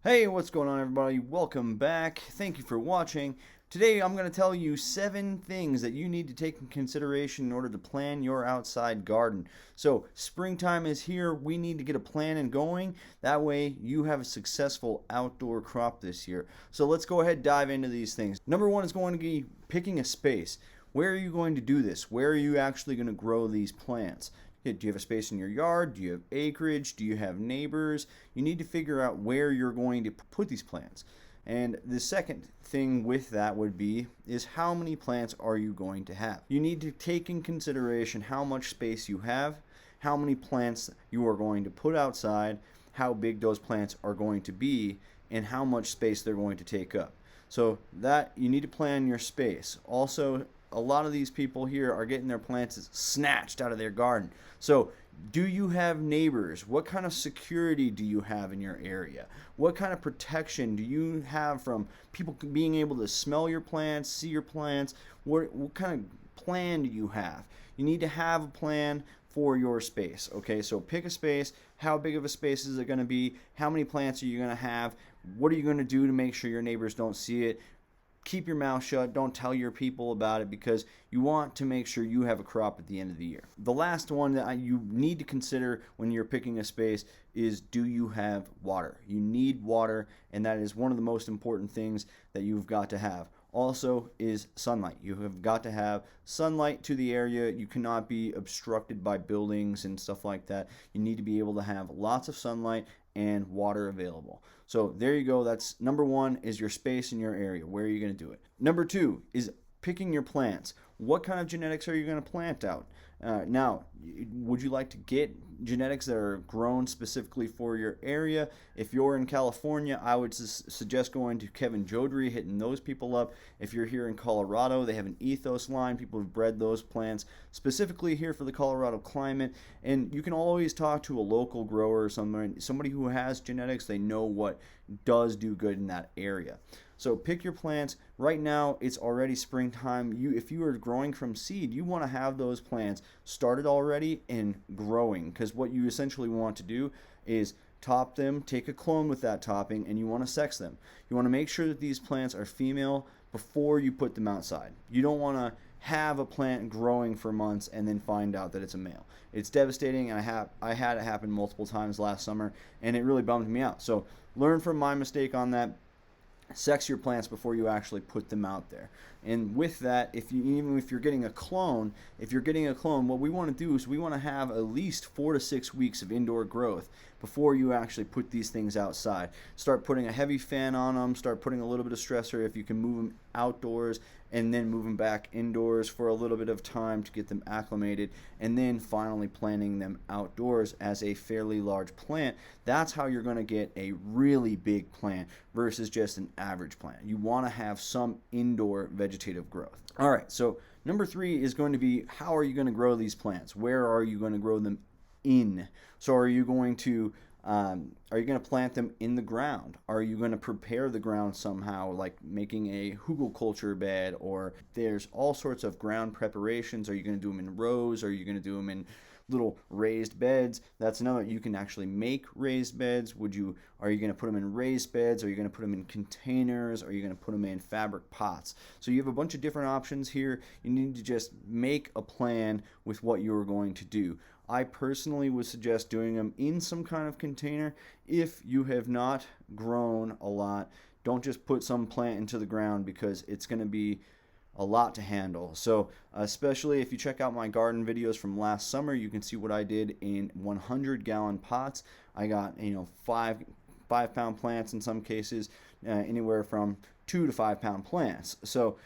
Hey, what's going on, everybody? Welcome back. Thank you for watching. Today, I'm going to tell you 7 things that you need to take in consideration in order to plan your outside garden. So, springtime is here. We need to get a plan and going. That way, you have a successful outdoor crop this year. So, let's go ahead and dive into these things. Number 1 is going to be picking a space. Where are you going to do this? Where are you actually going to grow these plants? Do you have a space in your yard? Do you have acreage? Do you have neighbors? You need to figure out where you're going to put these plants. And the second thing with that would be is how many plants are you going to have? You need to take in consideration how much space you have, how many plants you are going to put outside, how big those plants are going to be, and how much space they're going to take up. So that you need to plan your space. Also, a lot of these people here are getting their plants snatched out of their garden. So, do you have neighbors? What kind of security do you have in your area? What kind of protection do you have from people being able to smell your plants, see your plants? What kind of plan do you have? You need to have a plan for your space. Okay, so pick a space. How big of a space is it going to be? How many plants are you going to have? What are you going to do to make sure your neighbors don't see it? Keep your mouth shut. Don't tell your people about it because you want to make sure you have a crop at the end of the year. The last one that you need to consider when you're picking a space is, do you have water? You need water, and that is one of the most important things that you've got to have. Also is sunlight. You have got to have sunlight to the area. You cannot be obstructed by buildings and stuff like that. You need to be able to have lots of sunlight and water available. So there you go. That's number 1 is your space in your area. Where are you going to do it? Number 2 is picking your plants. What kind of genetics are you going to plant out? Now, would you like to get genetics that are grown specifically for your area? If you're in California, I would suggest going to Kevin Jodrey, hitting those people up. If you're here in Colorado, they have an ethos line. People have bred those plants specifically here for the Colorado climate. And you can always talk to a local grower or somebody who has genetics. They know what does do good in that area. So pick your plants. Right now, it's already springtime. If you are growing from seed, you want to have those plants started already and growing, because what you essentially want to do is top them, take a clone with that topping, and you want to sex them. You want to make sure that these plants are female before you put them outside. You don't want to have a plant growing for months and then find out that it's a male. It's devastating, and I had it happen multiple times last summer, and it really bummed me out. So learn from my mistake on that. Sex your plants before you actually put them out there. And with that, even if you're getting a clone, what we want to do is we want to have at least 4 to 6 weeks of indoor growth before you actually put these things outside. Start putting a heavy fan on them, start putting a little bit of stressor if you can move them outdoors, and then move them back indoors for a little bit of time to get them acclimated, and then finally planting them outdoors as a fairly large plant. That's how you're going to get a really big plant versus just an average plant. You want to have some indoor vegetative growth. All right, so number 3 is going to be, how are you going to grow these plants? Where are you going to grow them in? So are you going to plant them in the ground? Are you going to prepare the ground somehow, like making a hugelkultur bed? Or there's all sorts of ground preparations. Are you going to do them in rows? Are you going to do them in little raised beds? That's another. You can actually make raised beds. Are you going to put them in raised beds? Are you going to put them in containers? Are you going to put them in fabric pots? So you have a bunch of different options here. You need to just make a plan with what you're going to do. I personally would suggest doing them in some kind of container. If you have not grown a lot, don't just put some plant into the ground, because it's going to be a lot to handle. So especially if you check out my garden videos from last summer, you can see what I did in 100-gallon pots. I got 5-pound plants in some cases, anywhere from 2 to 5-pound plants. So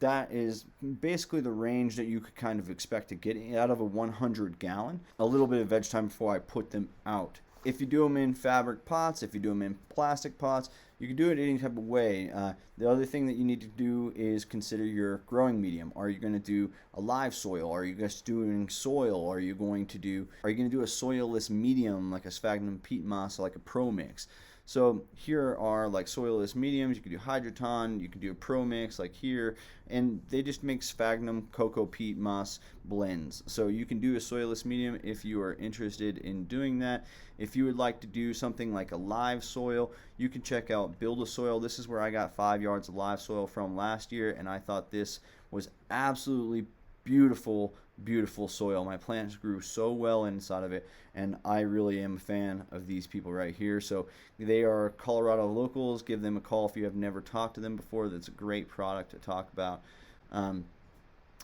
that is basically the range that you could kind of expect to get out of a 100-gallon. A little bit of veg time before I put them out. If you do them in fabric pots, if you do them in plastic pots, you can do it any type of way. The other thing that you need to do is consider your growing medium. Are you going to do a live soil? Are you just doing soil? Are you going to do a soilless medium like a sphagnum peat moss, like a pro mix? So here are like soilless mediums. You can do hydroton, you can do a pro mix like here, and they just make sphagnum, cocoa peat, moss blends. So you can do a soilless medium if you are interested in doing that. If you would like to do something like a live soil, you can check out Build a Soil. This is where I got 5 yards of live soil from last year, and I thought this was absolutely beautiful, beautiful soil. My plants grew so well inside of it, and I really am a fan of these people right here. So they are Colorado locals. Give them a call if you have never talked to them before. That's a great product to talk about.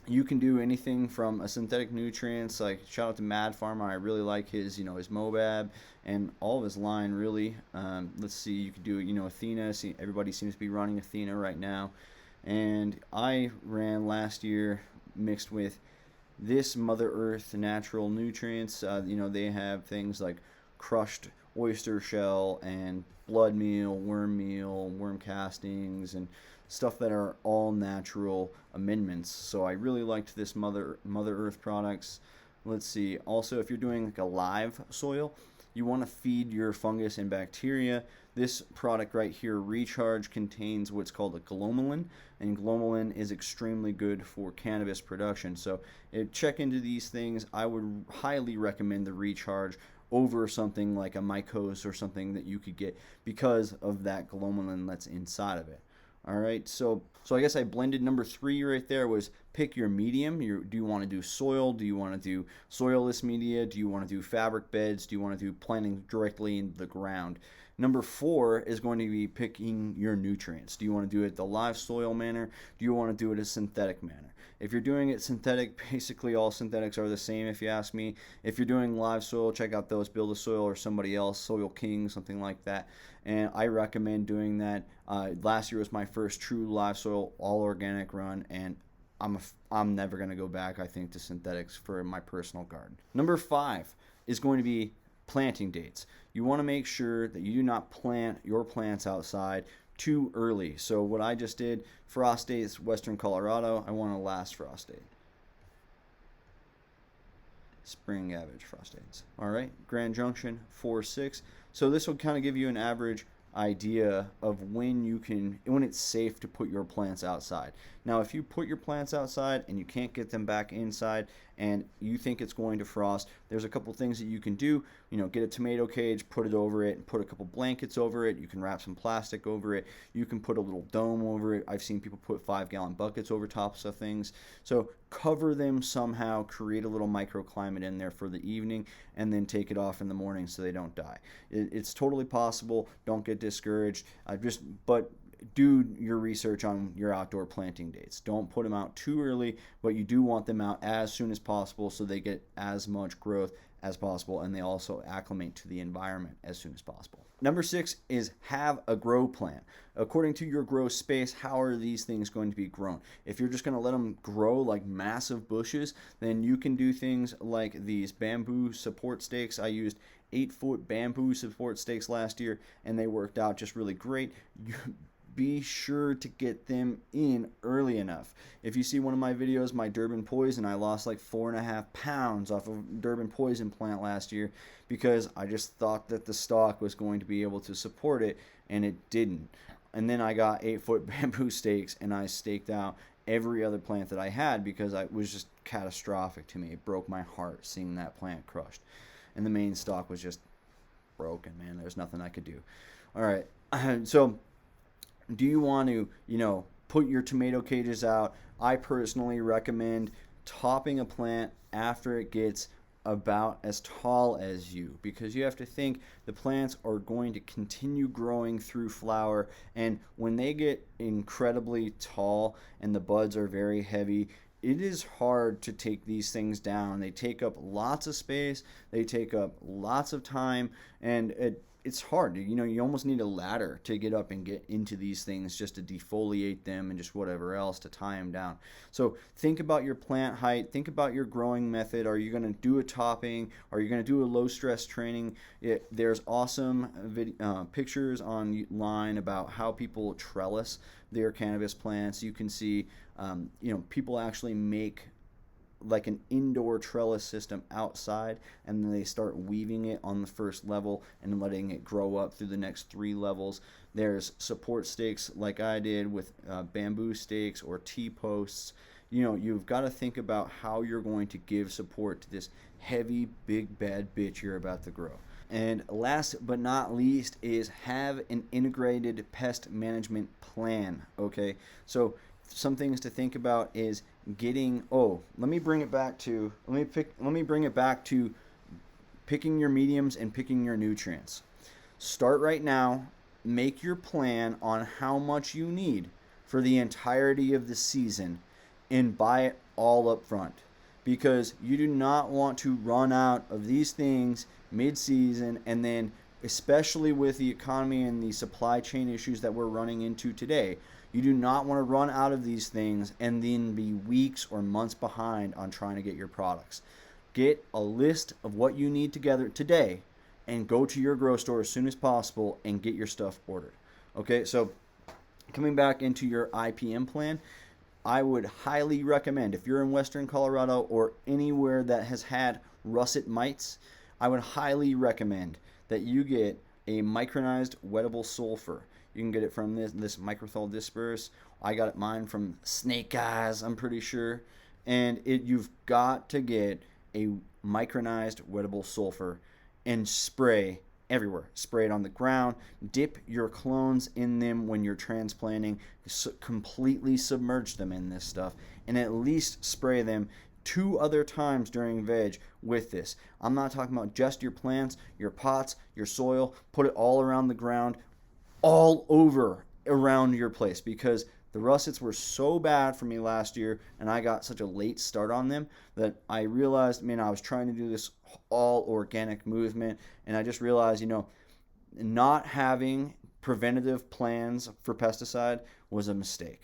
You can do anything from a synthetic nutrients, like shout out to Mad Farmer. I really like his his Mobab and all of his line really. Let's see, you could do Athena. See, everybody seems to be running Athena right now, and I ran last year mixed with this Mother Earth natural nutrients. They have things like crushed oyster shell and blood meal, worm castings, and stuff that are all natural amendments. So I really liked this Mother Earth products. Let's see. Also, if you're doing like a live soil, you want to feed your fungus and bacteria. This product right here, Recharge, contains what's called a glomalin, and glomalin is extremely good for cannabis production. So check into these things. I would highly recommend the Recharge over something like a Mycos or something that you could get because of that glomalin that's inside of it. All right, so I guess I blended number 3 right there was pick your medium. Do you want to do soil? Do you want to do soilless media? Do you want to do fabric beds? Do you want to do planting directly in the ground? Number 4 is going to be picking your nutrients. Do you want to do it the live soil manner? Do you want to do it a synthetic manner? If you're doing it synthetic, basically all synthetics are the same if you ask me. If you're doing live soil, check out those Build a Soil or somebody else, Soil King, something like that. And I recommend doing that. Last year was my first true live soil all organic run, and I'm never going to go back, I think, to synthetics for my personal garden. Number 5 is going to be planting dates. You want to make sure that you do not plant your plants outside too early. So what I just did, frost dates, Western Colorado, I want a last frost date. Spring average frost dates. All right, Grand Junction 4-6. So this will kind of give you an average idea of when it's safe to put your plants outside. Now, if you put your plants outside and you can't get them back inside and you think it's going to frost, there's a couple things that you can do. Get a tomato cage, put it over it, and put a couple blankets over it. You can wrap some plastic over it. You can put a little dome over it. I've seen people put 5-gallon buckets over tops of things. So cover them somehow, create a little microclimate in there for the evening, and then take it off in the morning so they don't die. It's totally possible. Don't get discouraged. But do your research on your outdoor planting dates. Don't put them out too early, but you do want them out as soon as possible so they get as much growth as possible, and they also acclimate to the environment as soon as possible. Number 6 is have a grow plan. According to your grow space, how are these things going to be grown? If you're just going to let them grow like massive bushes, then you can do things like these bamboo support stakes. I used 8-foot bamboo support stakes last year, and they worked out just really great. Be sure to get them in early enough. If you see one of my videos, my Durban Poison, I lost like 4.5 pounds off of Durban Poison plant last year because I just thought that the stalk was going to be able to support it, and it didn't. And then I got 8-foot bamboo stakes, and I staked out every other plant that I had because it was just catastrophic to me. It broke my heart seeing that plant crushed. And the main stalk was just broken, man. There's nothing I could do. All right, so do you want to, put your tomato cages out? I personally recommend topping a plant after it gets about as tall as you, because you have to think the plants are going to continue growing through flower, and when they get incredibly tall and the buds are very heavy, it is hard to take these things down. They take up lots of space, they take up lots of time, and it's hard. You almost need a ladder to get up and get into these things just to defoliate them and just whatever else to tie them down. So think about your plant height. Think about your growing method. Are you going to do a topping? Are you going to do a low stress training? There's awesome pictures online about how people trellis their cannabis plants. You can see, people actually make like an indoor trellis system outside, and then they start weaving it on the first level and letting it grow up through the next 3 levels. There's support stakes like I did with bamboo stakes or T-posts. You've got to think about how you're going to give support to this heavy, big, bad bitch you're about to grow. And last but not least is have an integrated pest management plan. Okay, so some things to think about is getting. Let me bring it back to picking your mediums and picking your nutrients. Start right now. Make your plan on how much you need for the entirety of the season, and buy it all up front, because you do not want to run out of these things mid-season, and then especially with the economy and the supply chain issues that we're running into today, you do not want to run out of these things and then be weeks or months behind on trying to get your products. Get a list of what you need together today and go to your grocery store as soon as possible and get your stuff ordered. Okay, so coming back into your IPM plan, I would highly recommend, if you're in Western Colorado or anywhere that has had russet mites, I would highly recommend that you get a micronized wettable sulfur. You can get it from this microthal disperse. I got mine from Snake Eyes, I'm pretty sure. And you've got to get a micronized wettable sulfur and spray everywhere. Spray it on the ground. Dip your clones in them when you're transplanting. Completely submerge them in this stuff, and at least spray them 2 other times during veg with this. I'm not talking about just your plants, your pots, your soil. Put it all around the ground, all over around your place, because the russets were so bad for me last year, and I got such a late start on them that I realized, I was trying to do this all organic movement, and I just realized, not having preventative plans for pesticide was a mistake.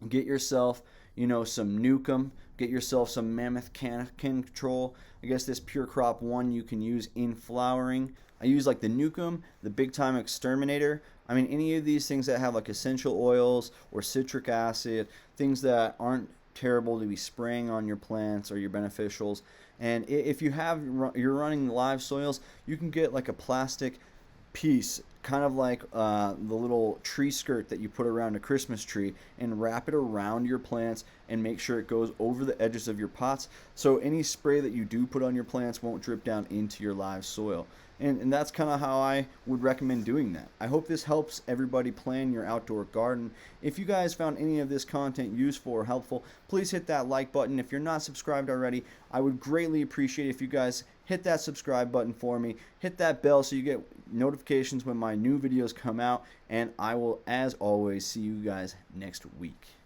Get yourself, some Nukem. Get yourself some Mammoth can control. I guess this Pure Crop 1 you can use in flowering. I use like the Nukem, the Big Time Exterminator. Any of these things that have like essential oils or citric acid, things that aren't terrible to be spraying on your plants or your beneficials. And if you're running live soils, you can get like a plastic piece, kind of like the little tree skirt that you put around a Christmas tree, and wrap it around your plants and make sure it goes over the edges of your pots, so any spray that you do put on your plants won't drip down into your live soil. And that's kind of how I would recommend doing that. I hope this helps everybody plan your outdoor garden. If you guys found any of this content useful or helpful, please hit that like button. If you're not subscribed already, I would greatly appreciate if you guys hit that subscribe button for me. Hit that bell so you get notifications when my new videos come out. And I will, as always, see you guys next week.